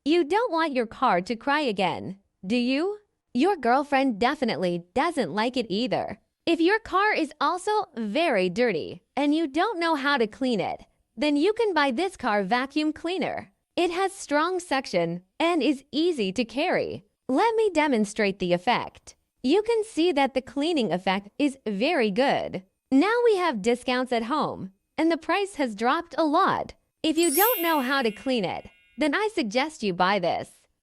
You don't want your car to cry again, do you? Your girlfriend definitely doesn't like it either. If your car is also very dirty and you don't know how to clean it, then you can buy this car vacuum cleaner. It has strong suction and is easy to carry. Let me demonstrate the effect. You can see that the cleaning effect is very good. Now we have discounts at home, and the price has dropped a lot. If you don't know how to clean it, then I suggest you buy this.